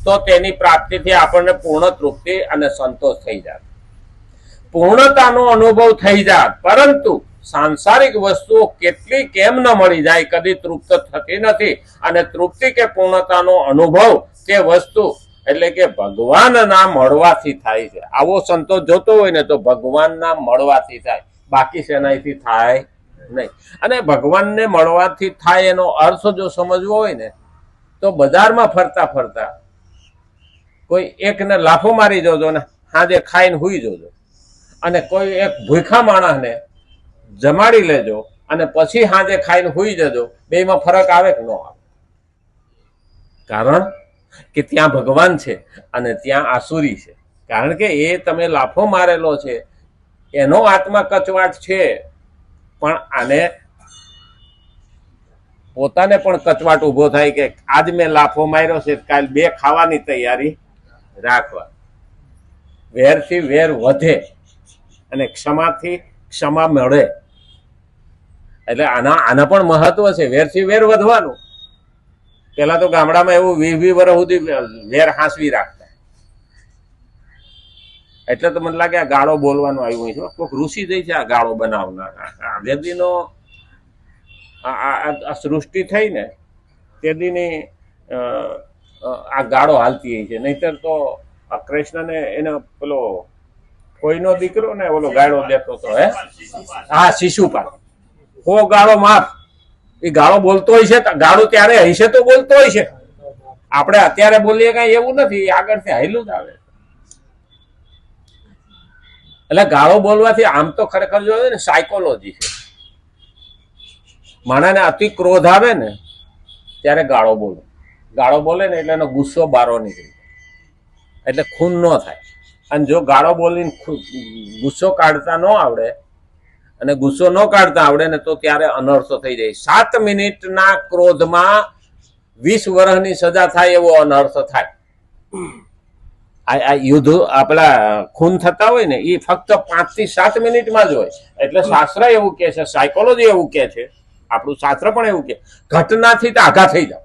તો તેની પ્રાપ્તિથી આપણને પૂર્ણ તૃપ્તિ અને સંતોષ થઈ જાય, પૂર્ણતાનો અનુભવ થઈ જાય. પરંતુ સાંસારિક વસ્તુઓ કેટલી કેમ ન મળી જાય, કદી તૃપ્ત થતી નથી. અને તૃપ્તિ કે પૂર્ણતાનો અનુભવ તે વસ્તુ એટલે કે ભગવાનના મળવાથી થાય છે. આવો સંતોષ જોતો હોય ને તો ભગવાનના મળવાથી થાય, બાકી શેનાઈથી થાય નહીં. અને ભગવાનને મળવાથી થાય એનો અર્થ જો સમજવો હોય ને તો બજારમાં ફરતા ફરતા કોઈ એકને લાફો મારી જોજો ને હાજે ખાઈને હુઈ જોજો, અને કોઈ એક ભૂખા માણસને જમાડી લેજો અને પછી હાજે ખાઈને હુઈ જજો, બેમાં ફરક આવે કે ન આવે? કારણ કે ત્યાં ભગવાન છે અને ત્યાં આસુરી છે. કારણ કે એ તમે લાફો મારેલો છે એનો આત્મા કચવાટ છે, પણ આને પોતાને પણ કચવાટ ઉભો થાય કે આજ મેં લાફો માર્યો છે, કાલ બે ખાવાની તૈયારી રાખવા. વેરથી વેર વધે અને ક્ષમાથી ક્ષમા મળે. એટલે આના પણ મહત્વ છે, વેરથી વેર વધવાનું. પેલા તો ગામડામાં એવું 20 વર્ષ સુધી વેર હાંસવી રાખતા. એટલે તો મને લાગે આ ગાળો બોલવાનું આવ્યું છે, કોઈક ઋષિ દઈ છે આ ગાળો બનાવનાર. વેદીનો આ સૃષ્ટિ થઈ ને તે દીની આ ગાળો હાલતી છે. નહીતર તો આ કૃષ્ણને એને પેલો કોઈનો દીકરો ને ઓલો ગાળો દેતો હતો, હા શિશુપાલ, હો ગાળો માફ. એ ગાળો બોલતો હોય છે, ગાળો ત્યારે હશે તો બોલતો હોય છે. આપણે અત્યારે બોલીએ કઈ એવું નથી, આગળથી હાયલું જ આવે. એટલે ગાળો બોલવાથી આમ તો ખરેખર જોઈએ ને સાયકોલોજી છે. માણસને અતિ ક્રોધ આવે ને ત્યારે ગાળો બોલે. ગાળો બોલે ને એટલે એનો ગુસ્સો બારો નીકળી જાય, એટલે ખૂન ન થાય. અને જો ગાળો બોલીને ગુસ્સો કાઢતા ન આવડે અને ગુસ્સો ન કાઢતા આવડે ને તો ત્યારે અનર્થ થઈ જાય. 7 મિનિટના ક્રોધમાં 20 વર્ષની સજા થાય એવો અનર્થ થાય. આ યુદ્ધ આપણા ખૂન થતા હોય ને એ ફક્ત 5 થી 7 મિનિટમાં જ હોય. એટલે શાસ્ત્ર એવું કે છે, સાયકોલોજી એવું કે છે, આપણું શાસ્ત્ર પણ એવું કે ઘટનાથી તો આઘા થઈ જાઓ.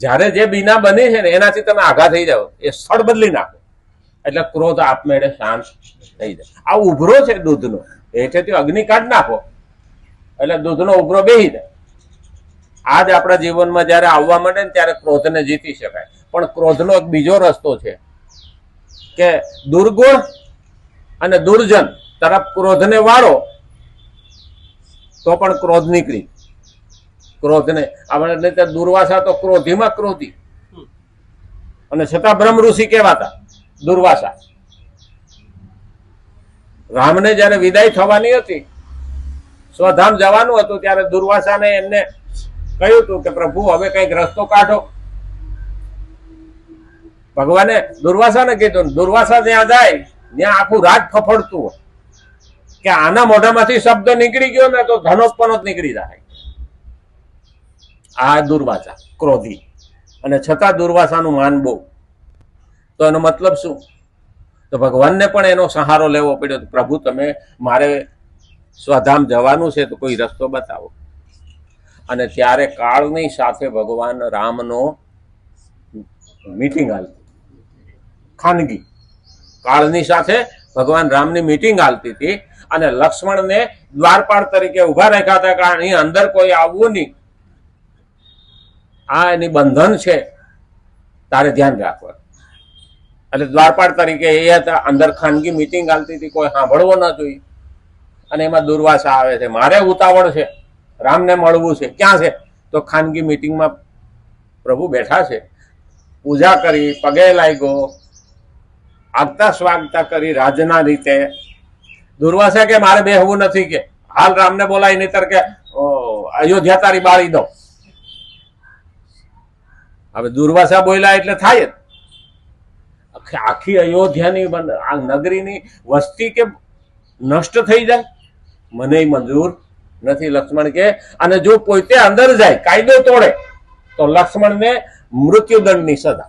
જ્યારે જે બીના બની છે ને એનાથી તમે આઘા થઈ જાઓ, એ સ્થળ બદલી નાખો એટલે ક્રોધ આપમેળે શાંત થઈ જાય. આ ઉભરો છે દૂધનો, હેઠેથી અગ્નિ કાઢ નાખો એટલે દૂધનો ઉભરો બેસી જાય. આ જ આપણા જીવનમાં જયારે આવવા માંડે ને ત્યારે ક્રોધને જીતી શકાય. પણ ક્રોધનો એક બીજો રસ્તો છે કે દુર્ગુણ અને દુર્જન તરફ ક્રોધને વાળો તો પણ ક્રોધ નીકળી. ક્રોધને આપણે દુર્વાસા તો ક્રોધીમાં ક્રોધી, અને છતાં બ્રહ્મ ઋષિ કહેવાતા દુર્વાસા. રામને જયારે વિદાય થવાની હતી, સ્વધામ જવાનું હતું, ત્યારે દુર્વાસાને એમને કહ્યું હતું કે પ્રભુ હવે કઈક રસ્તો કાઢો. ભગવાને દુર્વાસાને કીધું. દુર્વાસા જ્યાં જાય ત્યાં આખું રાજ ફફડતું હોય કે આના મોઢામાંથી શબ્દ નીકળી ગયો ને તો ધનોત્પન્ન જ નીકળી જાય. આ દુર્વાસા ક્રોધી, અને છતાં દુર્વાસાનું માન બહુ. તો એનો મતલબ શું? તો ભગવાનને પણ એનો સહારો લેવો પડ્યો. પ્રભુ તમે મારે સ્વધામ જવાનું છે તો કોઈ રસ્તો બતાવો. અને ત્યારે કાળની સાથે ભગવાન રામનો મીટિંગ હાલતી, ખાનગી. કાળની સાથે ભગવાન રામની મીટિંગ હાલતી હતી અને લક્ષ્મણને દ્વારપાળ તરીકે ઉભા રાખ્યા હતા કે અહીં અંદર કોઈ આવવું નહીં, આ એની બંધન છે, તારે ધ્યાન રાખવા. એટલે દ્વારપાળ તરીકે એ હતા. અંદર ખાનગી મીટિંગ હાલતી હતી, કોઈ સાંભળવો ન જોઈએ. અને એમાં દુર્વાસા આવે છે, મારે ઉતાવળ છે, રામને મળવું છે. ક્યાં છે? તો ખાનગી મીટિંગમાં પ્રભુ બેઠા છે. પૂજા કરી, પગે લાગ્યો, આગતા સ્વાગતા કરી રાજના રીતે. દુર્વાસા કે મારે બેહવું નથી, કે હાલ રામને બોલાય, નહીતર કે અયોધ્યા તારી બાળી દો. હવે દુર્વાસા બોલ્યા એટલે થાય જ. આખી અયોધ્યાની આ નગરીની વસ્તી કે નષ્ટ થઈ જાય, મને મંજૂર નથી. લક્ષ્મણ કે, અને જો પોતે અંદર જાય, કાયદો તોડે, તો લક્ષ્મણને મૃત્યુદંડની સજા.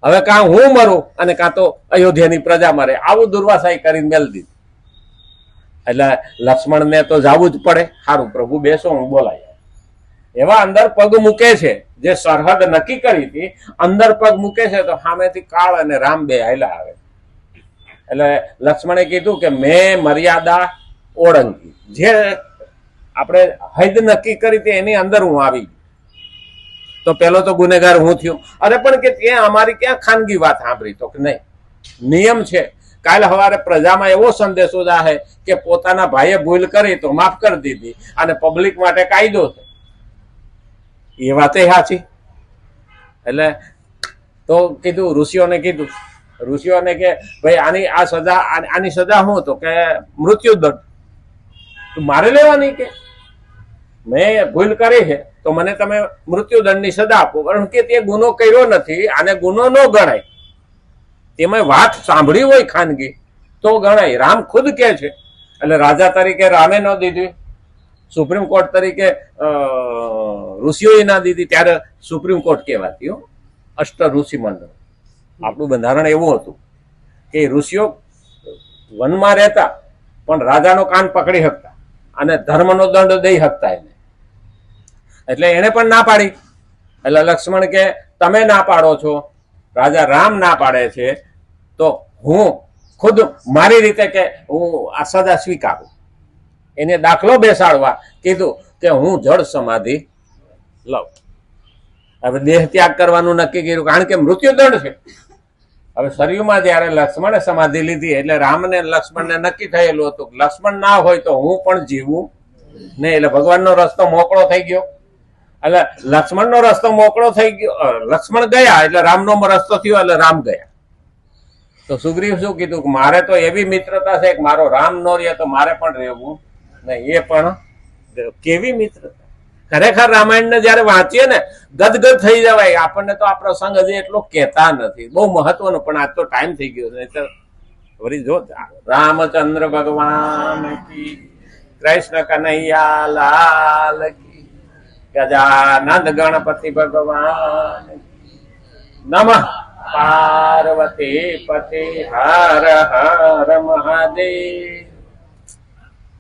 હવે કાં હું મરું અને કાં તો અયોધ્યાની પ્રજા મરે. આવું દુર્વાસાઈ કરીને મેલ દીધું. એટલે લક્ષ્મણને તો જવું જ પડે. સારું પ્રભુ બેસો, હું બોલાય. એવા અંદર પગ મૂકે છે જે સરહદ નક્કી કરી હતી અંદર પગ મૂકે છે તો સામેથી કાળ અને રામ બે હાલ્યા આવે. એટલે લક્ષ્મણે કીધું કે મેં મર્યાદા ઓળંગી, જે આપણે હદ નક્કી કરી હતી એની અંદર હું આવી. તો પેલો તો ગુનેગાર હું થયો. અરે પણ કે ત્યાં અમારી ક્યાં ખાનગી વાત સાંભળી? તો કે નહીં, નિયમ છે. કાલે સવારે પ્રજામાં એવો સંદેશો જાહે કે પોતાના ભાઈએ ભૂલ કરી તો માફ કરી દીધી અને પબ્લિક માટે કાયદો છે. એ વાતે સાચી. એટલે તો કીધું ઋષિઓને કે ભાઈ આની સજા શું? તો કે મૃત્યુદંડ. તું મારે લેવાની કે મેં ભૂલ કરી છે તો મને તમે મૃત્યુદંડની સજા આપો, કારણ કે તે ગુનો કર્યો નથી, આને ગુનો ન ગણાય. તેમાં વાત સાંભળી હોય ખાનગી તો ગણાય. રામ ખુદ કે છે. એટલે રાજા તરીકે રામે ન દીધી, સુપ્રીમ કોર્ટ તરીકે ઋષિઓએ ના દીધી, ત્યારે સુપ્રીમ કોર્ટ કહેવાતી. અષ્ટ ઋષિ મંડળ. આપણું બંધારણ એવું હતું કે ઋષિઓ વનમાં રહેતા પણ રાજાનો કાન પકડી શકતા અને ધર્મનો દંડ દઈ શકતા એને. એટલે એને પણ ના પાડી. એટલે લક્ષ્મણ કે તમે ના પાડો છો, રાજા રામ ના પાડે છે, તો હું ખુદ મારી રીતે કે હું આ સજા સ્વીકારું. એને દાખલો બેસાડવા કીધું કે હું જળ સમાધિ લઉં. હવે દેહ ત્યાગ કરવાનું નક્કી કર્યું, કારણ કે મૃત્યુદંડ છે. હવે સરયુમાં જયારે લક્ષ્મણે સમાધિ લીધી એટલે રામને લક્ષ્મણને નક્કી થયેલું હતું લક્ષ્મણ ના હોય તો હું પણ જીવું નહીં. એટલે ભગવાનનો રસ્તો મોકળો થઈ ગયો. એટલે લક્ષ્મણનો રસ્તો મોકળો થઈ ગયો, લક્ષ્મણ ગયા એટલે રામનો રસ્તો થયો, એટલે રામ ગયા. તો સુગ્રીવ શું કીધું કે મારે તો એવી મિત્રતા છે કે મારો રામ નો રહે તો મારે પણ રહેવું નહીં. એ પણ કેવી મિત્રતા! ખરેખર રામાયણને જયારે વાંચીએ ને ગદગદ થઈ જવાય. આપણને તો આ પ્રસંગ હજી એટલો કહેતા નથી, બહુ મહત્વનો, પણ આજ તો ટાઈમ થઈ ગયો છે. વળી જો રામચંદ્ર ભગવાન કી, કૃષ્ણ કનૈયા લાલ કી, ગજાનંદ ગણપતિ ભગવાન નમઃ. પાર્વતી પતિ હર હર મહાદેવ.